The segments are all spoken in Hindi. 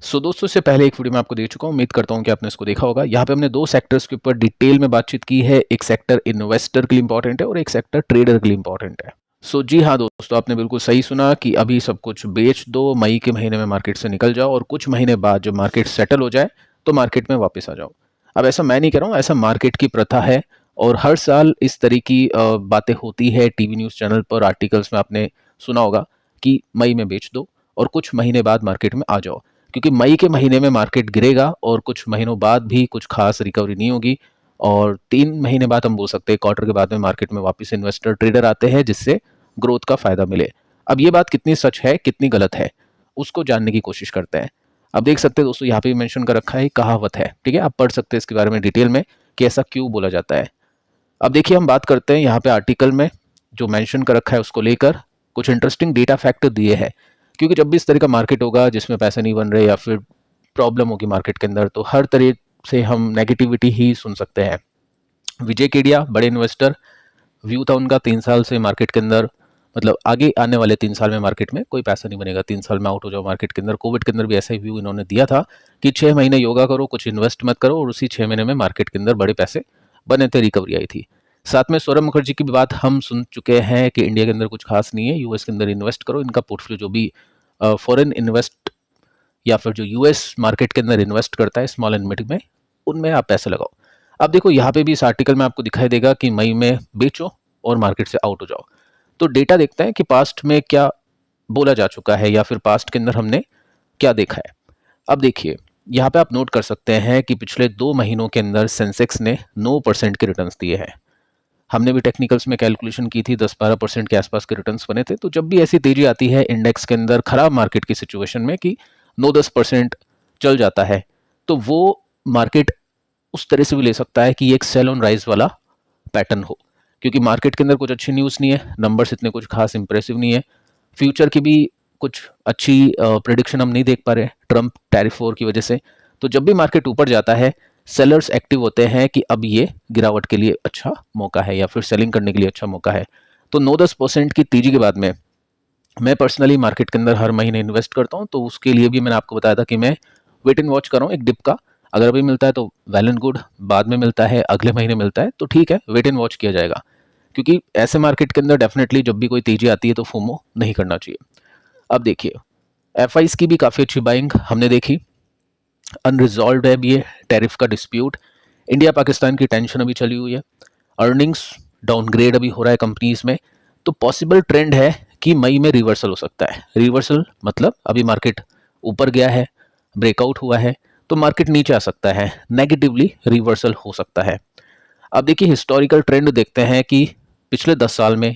दोस्तों से पहले एक वीडियो मैं आपको दे चुका हूँ, उम्मीद करता हूँ कि आपने इसको देखा होगा। यहाँ पे हमने दो सेक्टर्स के ऊपर डिटेल में बातचीत की है। एक सेक्टर इन्वेस्टर के लिए इंपॉर्टेंट है और एक सेक्टर ट्रेडर के लिए इंपॉर्टेंट है। जी हाँ दोस्तों, आपने बिल्कुल सही सुना कि अभी सब कुछ बेच दो, मई के महीने में मार्केट से निकल जाओ और कुछ महीने बाद जब मार्केट सेटल हो जाए तो मार्केट में वापस आ जाओ। अब ऐसा मैं नहीं कह रहा हूँ, ऐसा मार्केट की प्रथा है और हर साल इस तरह की बातें होती है। टीवी न्यूज़ चैनल पर आर्टिकल्स में आपने सुना होगा कि मई में बेच दो और कुछ महीने बाद मार्केट में आ जाओ, क्योंकि मई के महीने में मार्केट गिरेगा और कुछ महीनों बाद भी कुछ खास रिकवरी नहीं होगी और 3 महीने बाद हम बोल सकते हैं, क्वार्टर के बाद में मार्केट में वापस इन्वेस्टर ट्रेडर आते हैं जिससे ग्रोथ का फायदा मिले। अब ये बात कितनी सच है कितनी गलत है उसको जानने की कोशिश करते हैं। अब देख सकते हैं दोस्तों, यहाँ पे मेंशन कर रखा है, कहावत है, ठीक है, आप पढ़ सकते हैं इसके बारे में डिटेल में कि ऐसा क्यों बोला जाता है। अब देखिए, हम बात करते हैं यहाँ पे आर्टिकल में जो मेंशन कर रखा है उसको लेकर कुछ इंटरेस्टिंग डेटा फैक्ट दिए हैं, क्योंकि जब भी इस तरह का मार्केट होगा जिसमें पैसे नहीं बन रहे या फिर प्रॉब्लम होगी मार्केट के अंदर, तो हर तरह से हम नेगेटिविटी ही सुन सकते हैं। विजय केडिया बड़े इन्वेस्टर, व्यू था उनका 3 साल से मार्केट के अंदर, मतलब आगे आने वाले 3 साल में मार्केट में कोई पैसा नहीं बनेगा, 3 साल में आउट हो जाओ मार्केट के अंदर। कोविड के अंदर भी ऐसा ही व्यू इन्होंने दिया था कि 6 महीने योगा करो, कुछ इन्वेस्ट मत करो, और उसी 6 महीने में मार्केट के अंदर बड़े पैसे बने थे, रिकवरी आई थी। साथ में सौरभ मुखर्जी की भी बात हम सुन चुके हैं कि इंडिया के अंदर कुछ खास नहीं है, यूएस के अंदर इन्वेस्ट करो, इनका पोर्टफोलियो जो भी फॉरेन इन्वेस्ट या फिर जो यूएस मार्केट के अंदर इन्वेस्ट करता है स्मॉल एंड मिड में, उनमें आप पैसे लगाओ। अब देखो, यहाँ पे भी इस आर्टिकल में आपको दिखाई देगा कि मई में बेचो और मार्केट से आउट हो जाओ। तो डेटा देखते हैं कि पास्ट में क्या बोला जा चुका है या फिर पास्ट के अंदर हमने क्या देखा है। अब देखिए, यहाँ पे आप नोट कर सकते हैं कि पिछले 2 महीनों के अंदर सेंसेक्स ने 9% के रिटर्न्स दिए हैं। हमने भी टेक्निकल्स में कैलकुलेशन की थी, 10-12% के आसपास के रिटर्न्स बने थे। तो जब भी ऐसी तेजी आती है इंडेक्स के अंदर खराब मार्केट की सिचुएशन में कि 9-10% चल जाता है, तो वो मार्केट उस तरह से भी ले सकता है कि ये एक सेल ऑन राइज वाला पैटर्न हो, क्योंकि मार्केट के अंदर कुछ अच्छी न्यूज़ नहीं है, नंबर्स इतने कुछ खास इंप्रेसिव नहीं है, फ्यूचर की भी कुछ अच्छी प्रिडिक्शन हम नहीं देख पा रहे हैं ट्रम्प टैरिफ वॉर की वजह से। तो जब भी मार्केट ऊपर जाता है, सेलर्स एक्टिव होते हैं कि अब ये गिरावट के लिए अच्छा मौका है या फिर सेलिंग करने के लिए अच्छा मौका है। तो 9-10% की तेजी के बाद में मैं पर्सनली मार्केट के अंदर हर महीने इन्वेस्ट करता हूँ। तो उसके लिए भी मैंने आपको बताया था कि मैं वेट एंड वॉच कर रहा हूँ एक डिप का। अगर अभी मिलता है तो वेल एंड गुड, बाद में मिलता है, अगले महीने मिलता है तो ठीक है, वेट एंड वॉच किया जाएगा, क्योंकि ऐसे मार्केट के अंदर डेफिनेटली जब भी कोई तेजी आती है तो फोमो नहीं करना चाहिए। अब देखिए, एफ की भी काफ़ी अच्छी बाइंग हमने देखी। अनरिजॉल्व है ये टैरिफ का डिस्प्यूट, इंडिया पाकिस्तान की टेंशन अभी चली हुई है, अर्निंग्स डाउनग्रेड अभी हो रहा है कंपनीज में। तो पॉसिबल ट्रेंड है कि मई में रिवर्सल हो सकता है। रिवर्सल मतलब अभी मार्केट ऊपर गया है, ब्रेकआउट हुआ है, तो मार्केट नीचे आ सकता है, नेगेटिवली रिवर्सल हो सकता है। अब देखिए, हिस्टोरिकल ट्रेंड देखते हैं कि पिछले 10 साल में,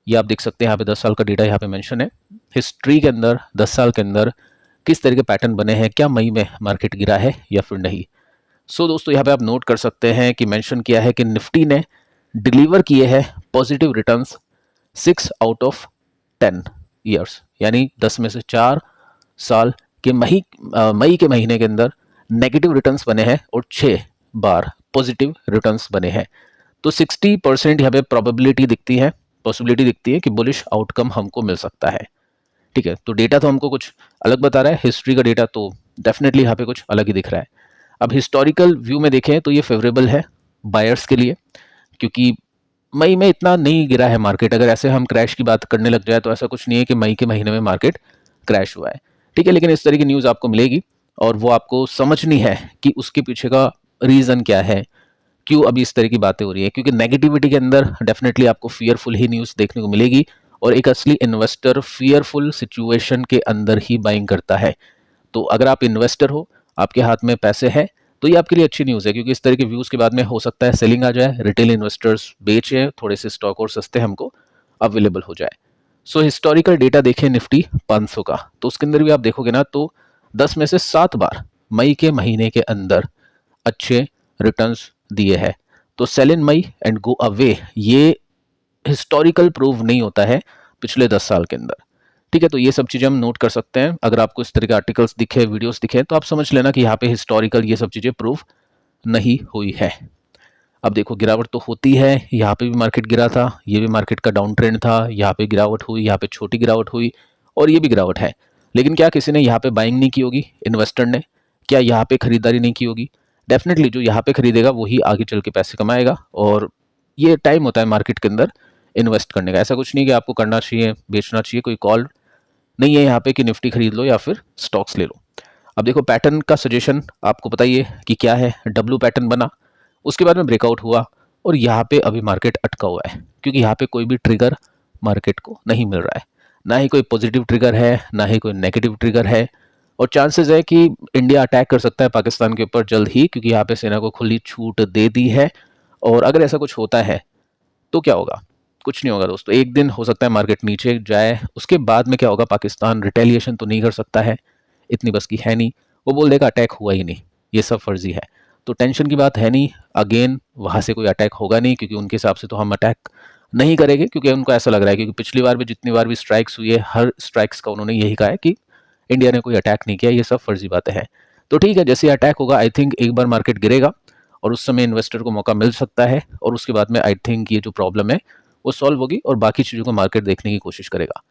ये आप देख सकते हैं यहाँ पे 10 साल का डेटा यहाँ पे मेंशन है, हिस्ट्री के अंदर 10 साल के अंदर किस तरह के पैटर्न बने हैं, क्या मई में मार्केट गिरा है या फिर नहीं। दोस्तों, यहाँ पे आप नोट कर सकते हैं कि मेंशन किया है कि निफ्टी ने डिलीवर किए हैं positive returns 6 out of 10 years, यानी 10 में से 4 साल के मई के महीने के अंदर नेगेटिव रिटर्न्स बने हैं और 6 बार पॉजिटिव रिटर्न्स बने हैं। तो 60% यहाँ पे प्रोबेबिलिटी दिखती है, पॉसिबिलिटी दिखती है कि बुलिश आउटकम हमको मिल सकता है। ठीक है, तो डेटा तो हमको कुछ अलग बता रहा है, हिस्ट्री का डेटा तो डेफिनेटली यहाँ पे कुछ अलग ही दिख रहा है। अब हिस्टोरिकल व्यू में देखें तो ये फेवरेबल है बायर्स के लिए, क्योंकि मई में इतना नहीं गिरा है मार्केट। अगर ऐसे हम क्रैश की बात करने लग जाए तो ऐसा कुछ नहीं है कि मई के महीने में मार्केट क्रैश हुआ है, ठीक है, लेकिन इस तरह की न्यूज़ आपको मिलेगी और वो आपको समझनी है कि उसके पीछे का रीज़न क्या है, क्यों अभी इस तरह की बातें हो रही है। क्योंकि नेगेटिविटी के अंदर डेफिनेटली आपको फियरफुल ही न्यूज़ देखने को मिलेगी और एक असली इन्वेस्टर फियरफुल सिचुएशन के अंदर ही बाइंग करता है। तो अगर आप इन्वेस्टर हो, आपके हाथ में पैसे हैं, तो ये आपके लिए अच्छी न्यूज़ है, क्योंकि इस तरह के व्यूज़ के बाद में हो सकता है सेलिंग आ जाए, रिटेल इन्वेस्टर्स बेचें, थोड़े से स्टॉक और सस्ते हमको अवेलेबल हो जाए। हिस्टोरिकल डेटा देखें निफ्टी 500 का, तो उसके अंदर भी आप देखोगे ना, तो 10 में से 7 बार मई के महीने के अंदर अच्छे रिटर्न्स दिए हैं। तो sell in May and go away, ये हिस्टोरिकल प्रूव नहीं होता है पिछले 10 साल के अंदर। ठीक है, तो ये सब चीज़ें हम नोट कर सकते हैं। अगर आपको इस तरह के आर्टिकल्स दिखे, वीडियोस दिखे, तो आप समझ लेना कि यहाँ पे हिस्टोरिकल ये सब चीज़ें प्रूव नहीं हुई है। अब देखो, गिरावट तो होती है, यहाँ पे भी मार्केट गिरा था, ये भी मार्केट का डाउन ट्रेंड था, यहाँ पे गिरावट हुई, यहाँ पे छोटी गिरावट हुई और ये भी गिरावट है। लेकिन क्या किसी ने यहाँ पे बाइंग नहीं की होगी, इन्वेस्टर ने? क्या यहाँ पे खरीदारी नहीं की होगी? डेफिनेटली जो यहाँ पे खरीदेगा वही आगे चल के पैसे कमाएगा। और ये टाइम होता है मार्केट के अंदर इन्वेस्ट करने का। ऐसा कुछ नहीं कि आपको करना चाहिए, बेचना चाहिए, कोई कॉल नहीं है यहाँ पे कि निफ्टी खरीद लो या फिर स्टॉक्स ले लो। अब देखो पैटर्न का सजेशन आपको पता ही है कि क्या है। डब्लू पैटर्न बना, उसके बाद में ब्रेकआउट हुआ और यहाँ पे अभी मार्केट अटका हुआ है, क्योंकि यहाँ पे कोई भी ट्रिगर मार्केट को नहीं मिल रहा है। ना ही कोई पॉजिटिव ट्रिगर है, ना ही कोई नेगेटिव ट्रिगर है। और चांसेस है कि इंडिया अटैक कर सकता है पाकिस्तान के ऊपर जल्द ही, क्योंकि यहाँ पे सेना को खुली छूट दे दी है। और अगर ऐसा कुछ होता है तो क्या होगा? कुछ नहीं होगा दोस्तों। एक दिन हो सकता है मार्केट नीचे जाए, उसके बाद में क्या होगा, पाकिस्तान रिटेलिएशन तो नहीं कर सकता है, इतनी बस की है नहीं। वो बोल देगा अटैक हुआ ही नहीं, ये सब फर्जी है। तो टेंशन की बात है नहीं। अगेन वहाँ से कोई अटैक होगा नहीं, क्योंकि उनके हिसाब से तो हम अटैक नहीं करेंगे, क्योंकि उनको ऐसा लग रहा है, क्योंकि पिछली बार भी जितनी बार भी स्ट्राइक्स हुई है, हर स्ट्राइक्स का उन्होंने यही कहा है कि इंडिया ने कोई अटैक नहीं किया, ये सब फर्जी बातें हैं। तो ठीक है, जैसे अटैक होगा आई थिंक एक बार मार्केट गिरेगा और उस समय इन्वेस्टर को मौका मिल सकता है, और उसके बाद में आई थिंक ये जो प्रॉब्लम है वो सॉल्व होगी और बाकी चीज़ों को मार्केट देखने की कोशिश करेगा।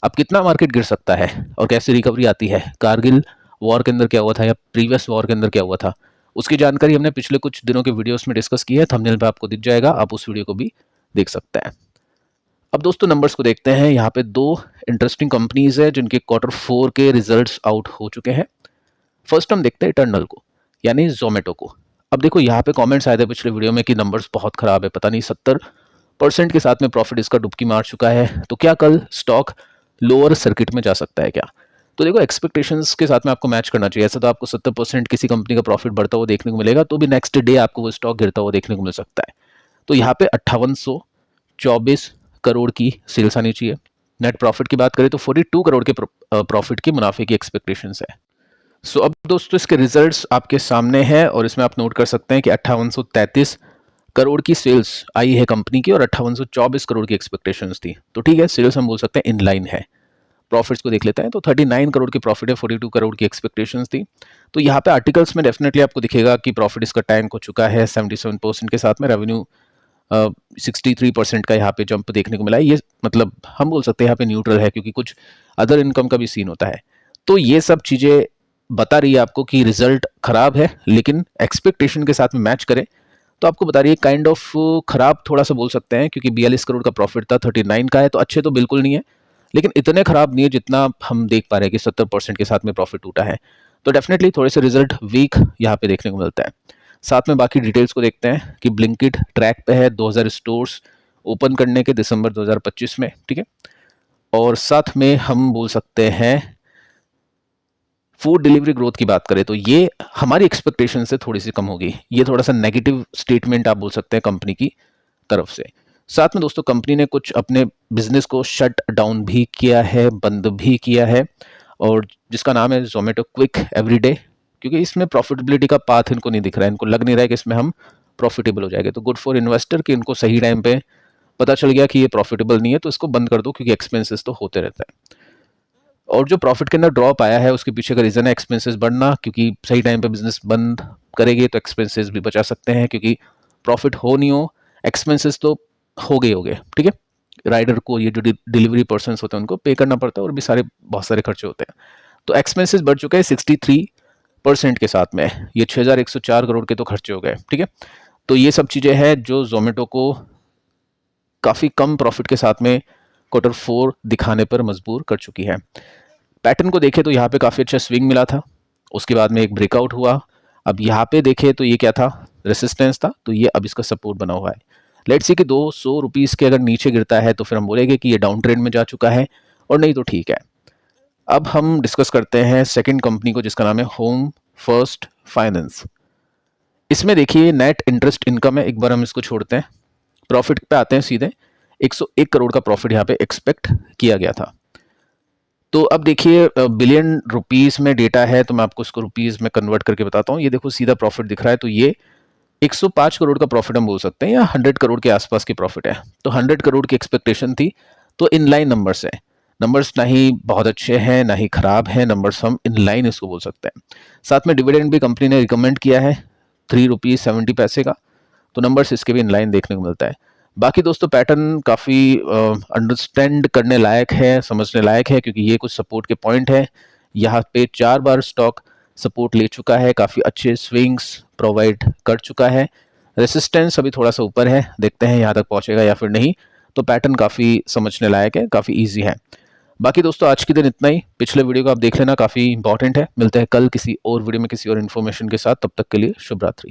अब कितना मार्केट गिर सकता है और कैसे रिकवरी आती है, कारगिल वॉर के अंदर क्या हुआ था या प्रीवियस वॉर के अंदर क्या हुआ था, उसकी जानकारी हमने पिछले कुछ दिनों के वीडियोस में डिस्कस की है। थंबनेल पे आपको दिख जाएगा, आप उस वीडियो को भी देख सकते हैं। अब दोस्तों नंबर्स को देखते हैं। यहाँ पे दो इंटरेस्टिंग कंपनीज है जिनके Q4 के रिजल्ट्स आउट हो चुके हैं। फर्स्ट हम देखते हैं इटर्नल को, यानी जोमेटो को। अब देखो यहाँ पे कमेंट्स आए थे पिछले वीडियो में कि नंबर्स बहुत खराब है, पता नहीं 70% के साथ में प्रॉफिट इसका डुबकी मार चुका है, तो क्या कल स्टॉक लोअर सर्किट में जा सकता है क्या? तो देखो एक्सपेक्टेशंस के साथ में आपको मैच करना चाहिए। ऐसा तो आपको 70% किसी कंपनी का प्रॉफिट बढ़ता हुआ देखने को मिलेगा, तो भी नेक्स्ट डे आपको वो स्टॉक गिरता हुआ देखने को मिल सकता है। तो यहाँ पे 5824 करोड़ की सेल्स आनी चाहिए। नेट प्रॉफिट की बात करें तो 42 करोड़ के प्रॉफिट की मुनाफे की एक्सपेक्टेशंस है। सो अब दोस्तों इसके रिजल्ट्स आपके सामने हैं और इसमें आप नोट कर सकते हैं कि 5833 करोड़ की सेल्स आई है कंपनी की और 5824 करोड़ की एक्सपेक्टेशंस थी। तो ठीक है, सेल्स हम बोल सकते हैं इन लाइन है। प्रॉफिट्स को देख लेते हैं तो 39 करोड़ की प्रॉफिट है, 42 करोड़ की एक्सपेक्टेशंस थी। तो यहाँ पे आर्टिकल्स में डेफिनेटली आपको दिखेगा कि प्रॉफिट इसका टैंक हो चुका है 77% के साथ में। रेवेन्यू 63% का यहाँ पे जंप देखने को मिला है। ये मतलब हम बोल सकते हैं यहाँ पे न्यूट्रल है, क्योंकि कुछ अदर इनकम का भी सीन होता है। तो ये सब चीज़ें बता रही है आपको कि रिजल्ट खराब है, लेकिन एक्सपेक्टेशन के साथ में मैच करें तो आपको बता रही है काइंड ऑफ खराब थोड़ा सा बोल सकते हैं, क्योंकि 42 करोड़ का प्रॉफिट था, 39 का है, तो अच्छे तो बिल्कुल नहीं है, लेकिन इतने खराब नहीं है जितना हम देख पा रहे हैं कि 70% के साथ में प्रॉफिट टूटा है। तो डेफिनेटली थोड़े से रिजल्ट वीक यहाँ पे देखने को मिलता है। साथ में बाकी डिटेल्स को देखते हैं कि ब्लिंकिट ट्रैक पे है 2000 स्टोर्स ओपन करने के दिसंबर 2025 में, ठीक है। और साथ में हम बोल सकते हैं फूड डिलीवरी ग्रोथ की बात करें तो ये हमारी एक्सपेक्टेशन से थोड़ी सी कम होगी। ये थोड़ा सा नेगेटिव स्टेटमेंट आप बोल सकते हैं कंपनी की तरफ से। साथ में दोस्तों कंपनी ने कुछ अपने बिजनेस को शट डाउन भी किया है, बंद भी किया है, और जिसका नाम है जोमेटो क्विक एवरीडे, क्योंकि इसमें प्रॉफिटेबिलिटी का पाथ इनको नहीं दिख रहा है। इनको लग नहीं रहा है कि इसमें हम प्रॉफिटेबल हो जाएंगे। तो गुड फॉर इन्वेस्टर कि इनको सही टाइम पे पता चल गया कि ये प्रॉफिटेबल नहीं है, तो इसको बंद कर दो, क्योंकि एक्सपेंसेस तो होते रहते हैं। और जो प्रॉफिट के अंदर ड्रॉप आया है उसके पीछे का रीज़न है एक्सपेंसेस बढ़ना, क्योंकि सही टाइम पे बिजनेस बंद करेंगे तो एक्सपेंसेस भी बचा सकते हैं, क्योंकि प्रॉफिट हो नहीं हो एक्सपेंसेस तो हो गए, ठीक है। राइडर को, ये जो डिलीवरी पर्सन होते हैं उनको पे करना पड़ता है, और भी सारे बहुत सारे खर्चे होते हैं। तो एक्सपेंसेस बढ़ चुके हैं 63% के साथ में। ये 6104 करोड़ के तो खर्चे हो गए, ठीक है। तो ये सब चीज़ें हैं जो जोमेटो को काफ़ी कम प्रॉफिट के साथ में Q4 दिखाने पर मजबूर कर चुकी है। पैटर्न को देखें तो यहाँ पे काफ़ी अच्छा स्विंग मिला था, उसके बाद में एक ब्रेकआउट हुआ। अब यहाँ पे देखें तो ये क्या था, रेसिस्टेंस था, तो ये अब इसका सपोर्ट बना हुआ है। लेट्स सी कि 200 रुपीज़ के अगर नीचे गिरता है तो फिर हम बोलेंगे कि ये डाउन ट्रेंड में जा चुका है, और नहीं तो ठीक है। अब हम डिस्कस करते हैं सेकेंड कंपनी को, जिसका नाम है होम फर्स्ट फाइनेंस। इसमें देखिए नेट इंटरेस्ट इनकम है, एक बार हम इसको छोड़ते हैं, प्रॉफिट पे आते हैं सीधे। 101 करोड़ का प्रॉफिट यहाँ पे एक्सपेक्ट किया गया था। तो अब देखिए बिलियन रुपीस में डेटा है, तो मैं आपको इसको रुपीस में कन्वर्ट करके बताता हूँ। ये देखो सीधा प्रॉफिट दिख रहा है, तो ये 105 करोड़ का प्रॉफिट हम बोल सकते हैं, या 100 करोड़ के आसपास की प्रॉफिट है। तो 100 करोड़ की एक्सपेक्टेशन थी, तो इनलाइन नंबर्स है। नंबर्स ना ही बहुत अच्छे हैं ना ही खराब है, नंबर्स हम इनलाइन इसको बोल सकते हैं। साथ में डिविडेंड भी कंपनी ने रिकमेंड किया है 3.70 रुपीज़ का, तो नंबर्स इसके भी इनलाइन देखने को मिलता है। बाकी दोस्तों पैटर्न काफ़ी अंडरस्टैंड करने लायक है, समझने लायक है, क्योंकि ये कुछ सपोर्ट के पॉइंट है यहाँ पे 4 बार स्टॉक सपोर्ट ले चुका है, काफ़ी अच्छे स्विंग्स प्रोवाइड कर चुका है। रेसिस्टेंस अभी थोड़ा-सा ऊपर है, देखते हैं यहाँ तक पहुँचेगा या फिर नहीं। तो पैटर्न काफ़ी समझने लायक है, काफ़ी ईज़ी है। बाकी दोस्तों आज के दिन इतना ही। पिछले वीडियो को आप देख लेना, काफ़ी इंपॉर्टेंट है। मिलते हैं कल किसी और वीडियो में किसी और इन्फॉर्मेशन के साथ। तब तक के लिए शुभ रात्रि।